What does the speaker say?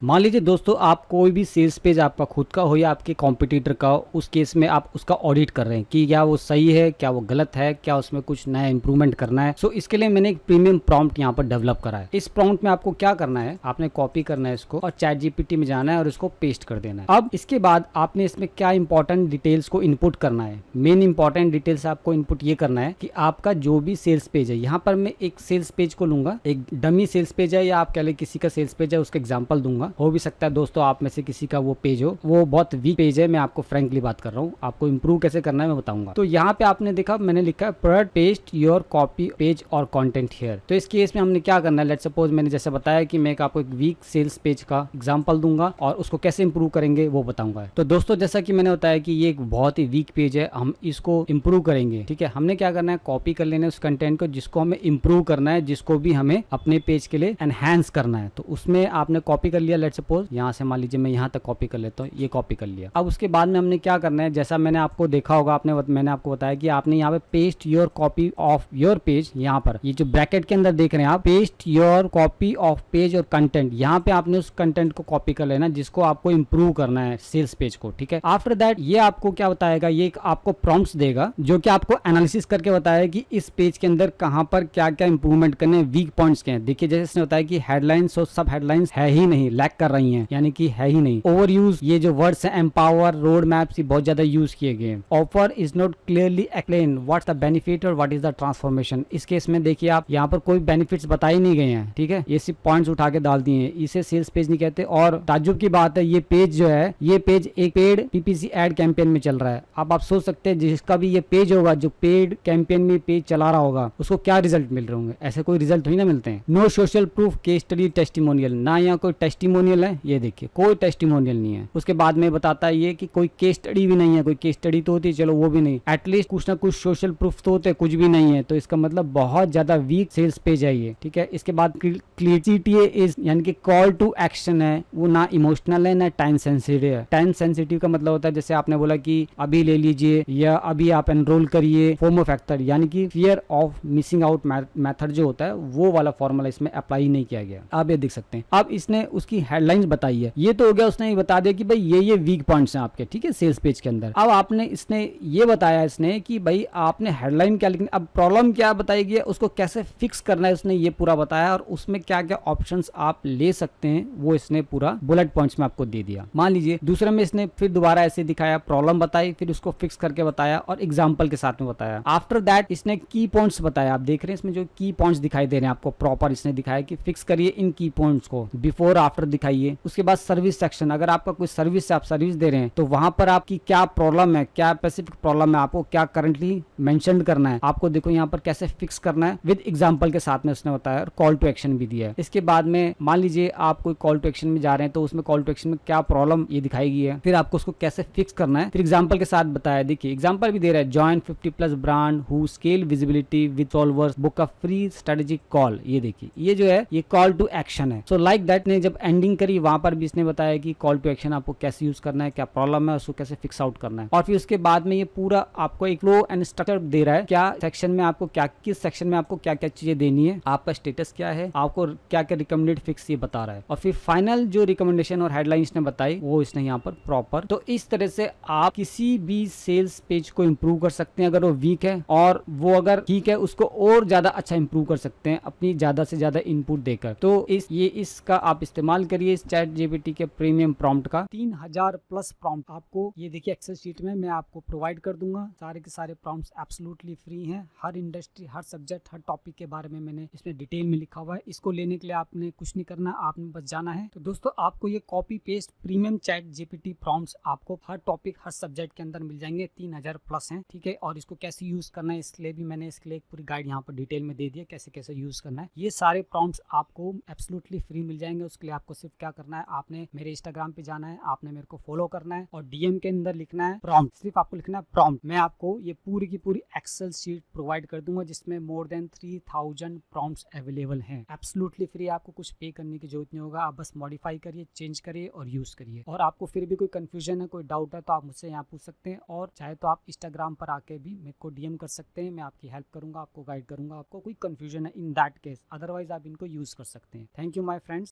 मान लीजिए दोस्तों, आप कोई भी सेल्स पेज आपका खुद का हो या आपके कॉम्पिटिटर का हो, उस केस में आप उसका ऑडिट कर रहे हैं कि क्या वो सही है, क्या वो गलत है, क्या उसमें कुछ नया इंप्रूवमेंट करना है। सो इसके लिए मैंने एक प्रीमियम प्रॉम्प्ट यहाँ पर डेवलप करा है। इस प्रॉम्प्ट में आपको क्या करना है, आपने कॉपी करना है इसको और चैट जीपीटी में जाना है और इसको पेस्ट कर देना है। अब इसके बाद आपने इसमें क्या इंपॉर्टेंट डिटेल्स को इनपुट करना है। मेन इंपॉर्टेंट डिटेल्स आपको इनपुट ये करना है कि आपका जो भी सेल्स पेज है, यहाँ पर मैं एक सेल्स पेज को लूंगा, एक डमी सेल्स पेज है या आप कह ले किसी का सेल्स पेज है, उसका एग्जाम्पल दूंगा। हो भी सकता है दोस्तों आप में से किसी का वो पेज हो, वो बहुत वीक पेज है। मैं आपको फ्रेंकली बात कर रहा हूँ, आपको इंप्रूव कैसे करना है मैं बताऊंगा। तो यहाँ पे आपने देखा मैंने लिखा है product paste your copy page और कंटेंट हियर। तो इस केस में हमने क्या करना है, लेट्स सपोज मैंने जैसे बताया कि मैं आपको एक वीक सेल्स पेज का एग्जांपल दूंगा और उसको कैसे इंप्रूव करेंगे वो बताऊंगा। तो दोस्तों जैसा कि मैंने बताया कि ये एक बहुत ही वीक पेज है, हम इसको इंप्रूव करेंगे। ठीक है, हमने क्या करना है, कॉपी कर लेना है उस कंटेंट को जिसको हमें इंप्रूव करना है, जिसको भी हमें अपने पेज के लिए एनहांस करना है। तो उसमें आपने कॉपी कर लिया, लेट्स सपोज यहाँ से मान लीजिए मैं यहाँ तक कॉपी कर लेता हूँ, ये कॉपी कर लिया। अब उसके बाद में हमने क्या करना है, जैसा मैंने आपको देखा होगा, मैंने आपको बताया कि आपने यहाँ पे paste your copy of your page, यहाँ पर ये जो ब्रैकेट के अंदर देख रहे हैं आप, paste your copy of page और कंटेंट, यहाँ पे आपने उस कंटेंट को कॉपी कर लेना जिसको आपको इंप्रूव करना है सेल्स पेज को। ठीक है, आफ्टर दैट ये आपको क्या बताएगा, ये आपको प्रॉम्प्ट्स देगा जो कि आपको एनालिसिस करके बताया कि इस पेज के अंदर कहाँ पर क्या क्या इंप्रूवमेंट करने हैं, वीक पॉइंट्स के हैं। देखिए जैसे इसने बताया कि हेडलाइंस और सब हेडलाइंस है ही नहीं, लैक कर रही हैं, यानी कि है ही नहीं। ओवर यूज, ये जो वर्ड्स है एम्पावर, रोड मैप्स, ये बहुत ज्यादा यूज किए गए हैं। Offer is not clearly explain what's the benefit और व्हाट इज द ट्रांसफॉर्मेशन। इस केस में देखिए आप यहाँ पर कोई बेनिफिट्स बताए नहीं गए हैं। ठीक है, ये सिर्फ पॉइंट्स उठा के डाल दिए हैं, इसे सेल्स पेज नहीं कहते। और ताज्जुब की बात है, ये पेज जो है, ये पेज एक पेड पीपीसी एड कैंपेन में चल रहा है। अब आप सोच सकते हैं जिसका भी ये पेज होगा, जो पेड कैंपेन में पेज चला रहा होगा, उसको क्या रिजल्ट मिल रहे होंगे। ऐसे कोई रिजल्ट ही ना मिलते हैं। No social proof, case study, testimonial, ना यहाँ कोई टेस्टिमोनियल है, ये देखिए कोई टेस्टिमोनियल नहीं है। उसके बाद में बताता है ये कि कोई केस स्टडी भी नहीं है, कोई केस स्टडी तो होती चलो वो भी नहीं, एटलीस्ट कुछ ना कुछ सोशल प्रूफ तो होते, कुछ भी नहीं है। तो इसका मतलब बहुत ज्यादा वीक सेल्स पेज है ये। ठीक है, इसके बाद क्लियरिटी इज, यानी कि कॉल टू एक्शन है, वो ना इमोशनल है ना टाइम सेंसिटिव है। टाइम सेंसिटिव का मतलब होता है जैसे आपने बोला कि अभी ले लीजिए या अभी आप एनरोल करिए, फोमो फैक्टर यानी कि fear of missing out method जो होता है वो वाला फॉर्मूला इसमें अप्लाई नहीं किया गया। आप ये देख सकते हैं। अब इसने उसकी हेडलाइंस बताई है, ये तो हो गया, उसने बता दिया कि भाई ये वीक पॉइंट्स हैं आपके। ठीक है, सेल्स पेज के अंदर। अब आपने इसने ये बताया इसने कि भाई आपने हेडलाइन क्या लिखनी, अब प्रॉब्लम क्या बताई गई है, उसको कैसे फिक्स करना है, उसने ये पूरा बताया और उसमें क्या क्या ऑप्शंस आप ले सकते हैं वो इसने पूरा बुलेट पॉइंट्स में आपको दे दिया। मान लीजिए दूसरे में इसने फिर दोबारा ऐसे दिखाया, प्रॉब्लम बताई, फिर उसको फिक्स करके बताया और एग्जाम्पल के साथ में बताया। आफ्टर दैट इसने की पॉइंट्स बताया। आप देख रहे हैं इसमें जो की पॉइंट्स दिखाई दे रहे हैं आपको, प्रॉपर इसने दिखाया कि फिक्स करिए इन की पॉइंट्स को, बिफोर आफ्टर दिखाइए। उसके बाद सर्विस सेक्शन, अगर आपका कोई सर्विस से आप सर्विस दे रहे हैं तो वहां पर आपकी क्या प्रॉब्लम है, क्या स्पेसिफिक प्रॉब्लम है, आपको क्या करंटली मेंशन करना है, आपको देखो यहाँ पर कैसे फिक्स करना है विद एग्जांपल के साथ में उसने बताया और कॉल टू एक्शन भी दिया है। इसके बाद में मान लीजिए आप कोई कॉल टू एक्शन में जा रहे हैं तो उसमें कॉल टू एक्शन में क्या प्रॉब्लम ये दिखाई गई है, फिर आपको उसको कैसे फिक्स करना है, फिर एग्जांपल के साथ बताया। देखिए एग्जांपल भी दे रहा है, join 50+ brand who scale visibility with solvers, book a free strategic call. ये देखिए ये जो है ये कॉल टू एक्शन है। सो लाइक दैट ने जब एंडिंग करी वहां पर भी इसने बताया कि कॉल टू एक्शन आपको कैसे यूज करना है, क्या प्रॉब्लम है, उसको कैसे फिक्स आउट करना है। और फिर उसके बाद में ये पूरा आपको एक फ्लो एंड स्ट्रक्चर दे रहा है, क्या सेक्शन में आपको क्या, किस सेक्शन में आपको क्या क्या चीजें देनी है, आपका स्टेटस क्या है, आपको क्या क्या रिकमेंडेड फिक्स ये बता रहा है। और फिर फाइनल जो रिकमेंडेशन और हेडलाइंस ने बताई वो इसने यहाँ पर प्रॉपर। तो इस तरह से आप किसी भी सेल्स पेज को इंप्रूव कर सकते हैं। अगर वो वीक है और वो अगर ठीक है उसको और ज्यादा अच्छा इंप्रूव कर सकते हैं अपनी ज्यादा से ज्यादा इनपुट देकर। तो इसका आप इस्तेमाल करिए इस चैट जीपीटी के प्रीमियम प्रॉम्प्ट का। 3000+ प्रॉम्प्ट आपको ये देखिए एक्सेल शीट में मैं आपको प्रोवाइड कर दूंगा। सारे के सारे प्रॉम्प्ट्स एब्सोल्युटली फ्री हैं। हर इंडस्ट्री, हर सब्जेक्ट, हर टॉपिक के बारे में मैंने इसमें डिटेल में लिखा हुआ है। इसको लेने के लिए आपने कुछ नहीं करना, आपने बस जाना है। तो दोस्तों आपको ये copy paste premium chat GPT prompts आपको हर टॉपिक, हर सब्जेक्ट के अंदर मिल जाएंगे। 3000+ हैं। ठीक है, और इसको कैसे यूज करना है इसके लिए भी मैंने इसके लिए एक पूरी गाइड यहाँ पर डिटेल में दे दिया, कैसे कैसे यूज करना है। ये सारे प्रॉम्प्ट्स आपको एब्सोल्युटली फ्री मिल जाएंगे। उसके लिए आपको सिर्फ क्या करना है, आपने मेरे इंस्टाग्राम पे जाना है, आपने मेरे को फॉलो करना है और डीएम के अंदर लिखना है प्रॉम्प्ट। सिर्फ आपको लिखना है प्रॉम्प्ट। मैं आपको ये पूरी की पूरी एक्सेल शीट प्रोवाइड कर दूंगा जिसमें मोर देन 3000 प्रॉम्प्ट्स अवेलेबल हैं। एब्सोल्युटली फ्री, आपको कुछ पे करने की जरूरत नहीं होगा। आप बस मॉडिफाई करिए, चेंज करिए और यूज करिए। और आपको फिर भी कोई कंफ्यूजन है, कोई डाउट है तो आप मुझसे यहाँ पूछ सकते हैं, और चाहे तो आप इंस्टाग्राम पर आके भी मेरे को डीएम कर सकते हैं। मैं आपकी हेल्प करूंगा, आपको गाइड करूंगा। आपको कोई कंफ्यूजन है इन दैट केस, अदरवाइज आप इनको यूज कर सकते हैं। Thank you my friends.